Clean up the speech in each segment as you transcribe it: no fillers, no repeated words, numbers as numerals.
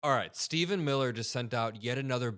All right, Stephen Miller just sent out yet another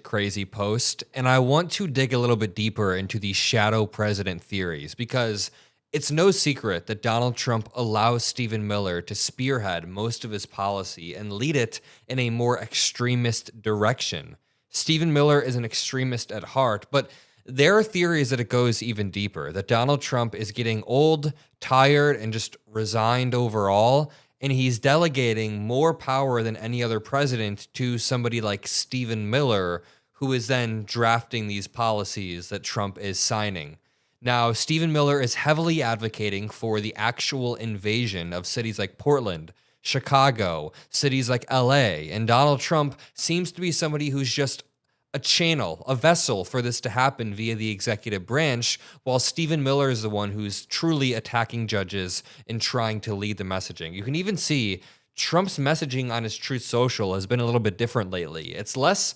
crazy post, and I want to dig a little bit deeper into the shadow president theories because it's no secret that Donald Trump allows Stephen Miller to spearhead most of his policy and lead it in a more extremist direction. Stephen Miller is an extremist at heart, but there are theories that it goes even deeper, that Donald Trump is getting old, tired, and just resigned overall, and he's delegating more power than any other president to somebody like Stephen Miller, who is then drafting these policies that Trump is signing. Now, Stephen Miller is heavily advocating for the actual invasion of cities like Portland, Chicago, cities like LA, and Donald Trump seems to be somebody who's just a channel, a vessel for this to happen via the executive branch, while Stephen Miller is the one who's truly attacking judges and trying to lead the messaging. You can even see Trump's messaging on his Truth Social has been a little bit different lately. It's less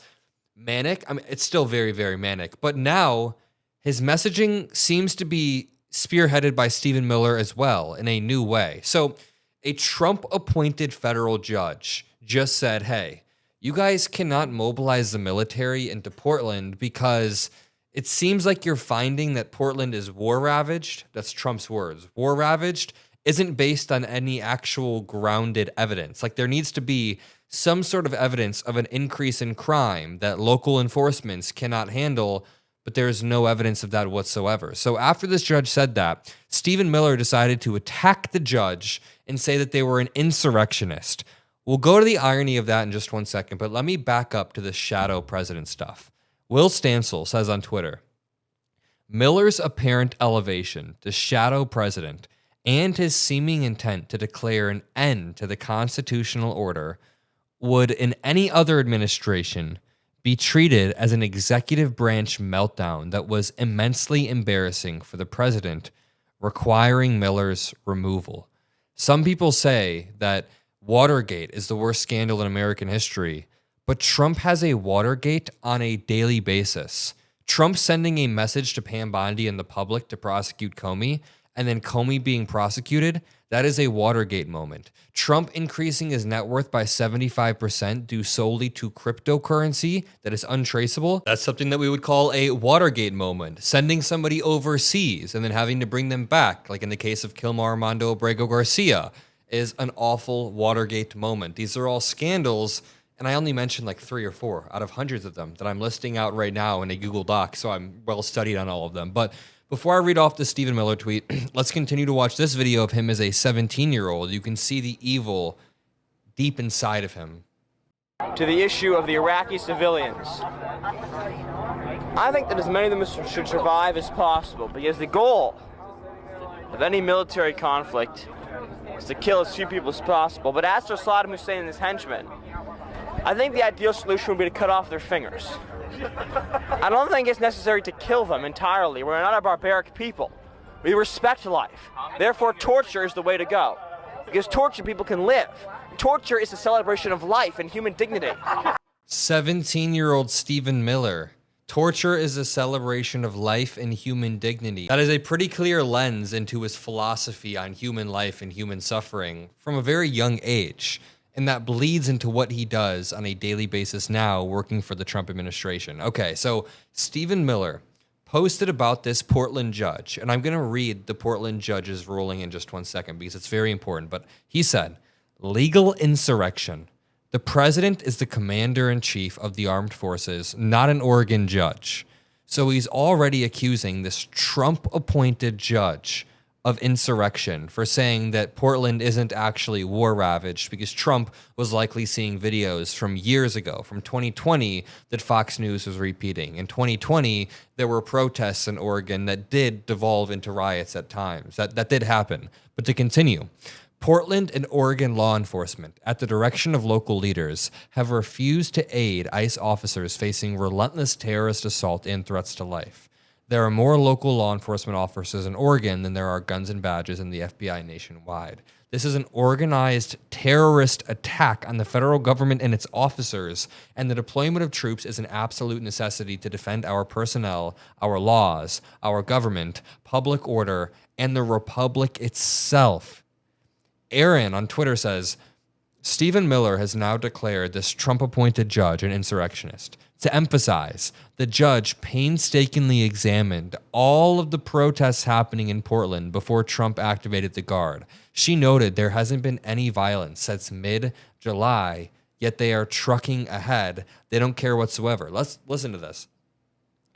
manic. I mean, it's still very, very manic, but now his messaging seems to be spearheaded by Stephen Miller as well in a new way. So a Trump-appointed federal judge just said, hey, you guys cannot mobilize the military into Portland because it seems like you're finding that Portland is war-ravaged. That's Trump's words. War-ravaged isn't based on any actual grounded evidence. Like, there needs to be some sort of evidence of an increase in crime that local enforcements cannot handle, but there's no evidence of that whatsoever. So after this judge said that, Stephen Miller decided to attack the judge and say that they were an insurrectionist. We'll go to the irony of that in just 1 second, but let me back up to the shadow president stuff. Will Stansel says on Twitter, Miller's apparent elevation to shadow president and his seeming intent to declare an end to the constitutional order would, in any other administration, be treated as an executive branch meltdown that was immensely embarrassing for the president, requiring Miller's removal. Some people say that Watergate is the worst scandal in American history, but Trump has a Watergate on a daily basis. Trump sending a message to Pam Bondi and the public to prosecute Comey, and then Comey being prosecuted, that is a Watergate moment. Trump increasing his net worth by 75% due solely to cryptocurrency that is untraceable, that's something that we would call a Watergate moment. Sending somebody overseas and then having to bring them back, like in the case of Kilmar Armando Abrego Garcia, is an awful Watergate moment. These are all scandals, and I only mentioned like 3 or 4 out of hundreds of them that I'm listing out right now in a Google Doc, so I'm well studied on all of them. But before I read off the Stephen Miller tweet, let's continue to watch this video of him as a 17-year-old. You can see the evil deep inside of him. To the issue of the Iraqi civilians, I think that as many of them should survive as possible, because the goal of any military conflict is to kill as few people as possible. But as for Saddam Hussein and his henchmen, I think the ideal solution would be to cut off their fingers. I don't think it's necessary to kill them entirely. We're not a barbaric people. We respect life. Therefore, torture is the way to go. Because tortured people can live. Torture is a celebration of life and human dignity. 17-year-old Stephen Miller. Torture is a celebration of life and human dignity. That is a pretty clear lens into his philosophy on human life and human suffering from a very young age. And that bleeds into what he does on a daily basis now working for the Trump administration. Okay, so Stephen Miller posted about this Portland judge, and I'm going to read the Portland judge's ruling in just 1 second because it's very important. But he said, legal insurrection. The president is the commander-in-chief of the armed forces, not an Oregon judge. So he's already accusing this Trump-appointed judge of insurrection for saying that Portland isn't actually war-ravaged because Trump was likely seeing videos from years ago, from 2020, that Fox News was repeating. In 2020, there were protests in Oregon that did devolve into riots at times. That did happen. But to continue, Portland and Oregon law enforcement, at the direction of local leaders, have refused to aid ICE officers facing relentless terrorist assault and threats to life. There are more local law enforcement officers in Oregon than there are guns and badges in the FBI nationwide. This is an organized terrorist attack on the federal government and its officers, and the deployment of troops is an absolute necessity to defend our personnel, our laws, our government, public order, and the republic itself. Aaron on Twitter says, Stephen Miller has now declared this Trump-appointed judge an insurrectionist. To emphasize, the judge painstakingly examined all of the protests happening in Portland before Trump activated the guard. She noted there hasn't been any violence since mid-July, yet they are trucking ahead. They don't care whatsoever. Let's listen to this.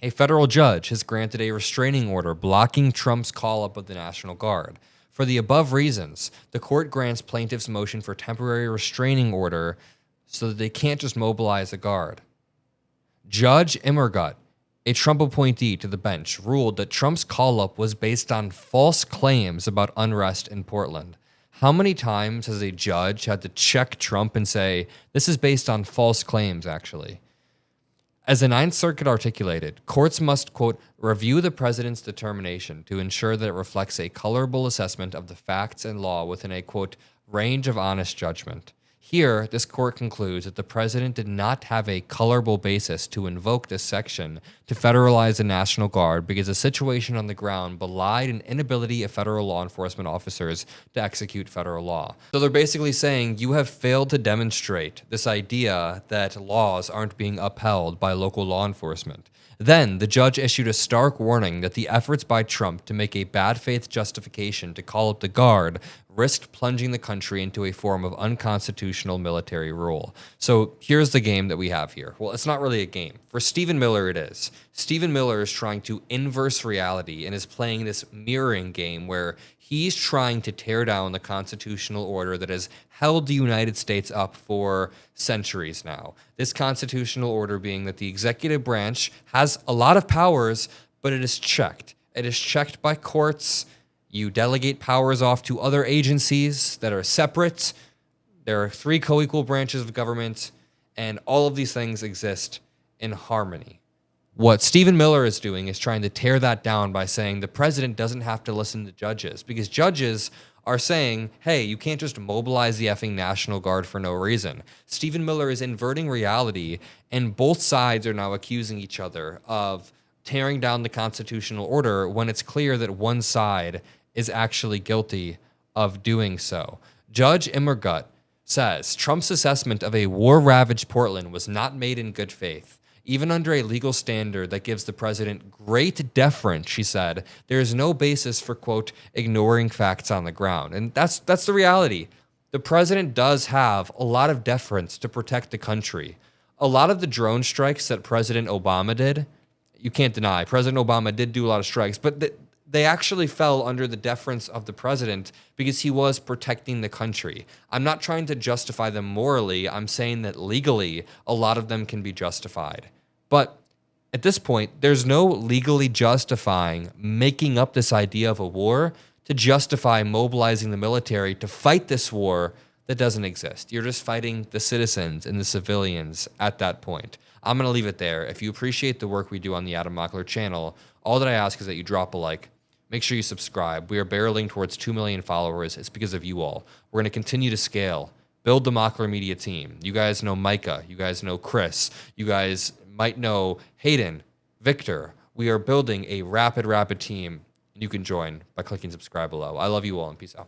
A federal judge has granted a restraining order blocking Trump's call-up of the National Guard. For the above reasons, the court grants plaintiffs' motion for temporary restraining order so that they can't just mobilize a guard. Judge Immergut, a Trump appointee to the bench, ruled that Trump's call-up was based on false claims about unrest in Portland. How many times has a judge had to check Trump and say, this is based on false claims, actually? As the Ninth Circuit articulated, courts must, quote, review the president's determination to ensure that it reflects a colorable assessment of the facts and law within a, quote, range of honest judgment. Here, this court concludes that the president did not have a colorable basis to invoke this section to federalize the National Guard because the situation on the ground belied an inability of federal law enforcement officers to execute federal law. So they're basically saying you have failed to demonstrate this idea that laws aren't being upheld by local law enforcement. Then, the judge issued a stark warning that the efforts by Trump to make a bad faith justification to call up the guard risked plunging the country into a form of unconstitutional military rule. So here's the game that we have here. Well, it's not really a game. For Stephen Miller, it is. Stephen Miller is trying to inverse reality and is playing this mirroring game where he's trying to tear down the constitutional order that has held the United States up for centuries now. This constitutional order being that the executive branch has a lot of powers, but it is checked. It is checked by courts. You delegate powers off to other agencies that are separate. There are 3 co-equal branches of government, and all of these things exist in harmony. What Stephen Miller is doing is trying to tear that down by saying the president doesn't have to listen to judges, because judges are saying, hey, you can't just mobilize the effing National Guard for no reason. Stephen Miller is inverting reality, and both sides are now accusing each other of tearing down the constitutional order when it's clear that one side is actually guilty of doing so. Judge Immergut says Trump's assessment of a war-ravaged Portland was not made in good faith. Even under a legal standard that gives the president great deference, she said, there is no basis for, quote, ignoring facts on the ground. And that's the reality. The president does have a lot of deference to protect the country. A lot of the drone strikes that President Obama did, you can't deny. President Obama did do a lot of strikes, but they actually fell under the deference of the president because he was protecting the country. I'm not trying to justify them morally. I'm saying that legally, a lot of them can be justified. But at this point, there's no legally justifying making up this idea of a war to justify mobilizing the military to fight this war that doesn't exist. You're just fighting the citizens and the civilians at that point. I'm going to leave it there. If you appreciate the work we do on the Adam Mockler channel, all that I ask is that you drop a like. Make sure you subscribe. We are barreling towards 2 million followers. It's because of you all. We're going to continue to scale, build the Mockler Media team. You guys know Micah. You guys know Chris. You guys might know Hayden, Victor. We are building a rapid team. You can join by clicking subscribe below. I love you all and peace out.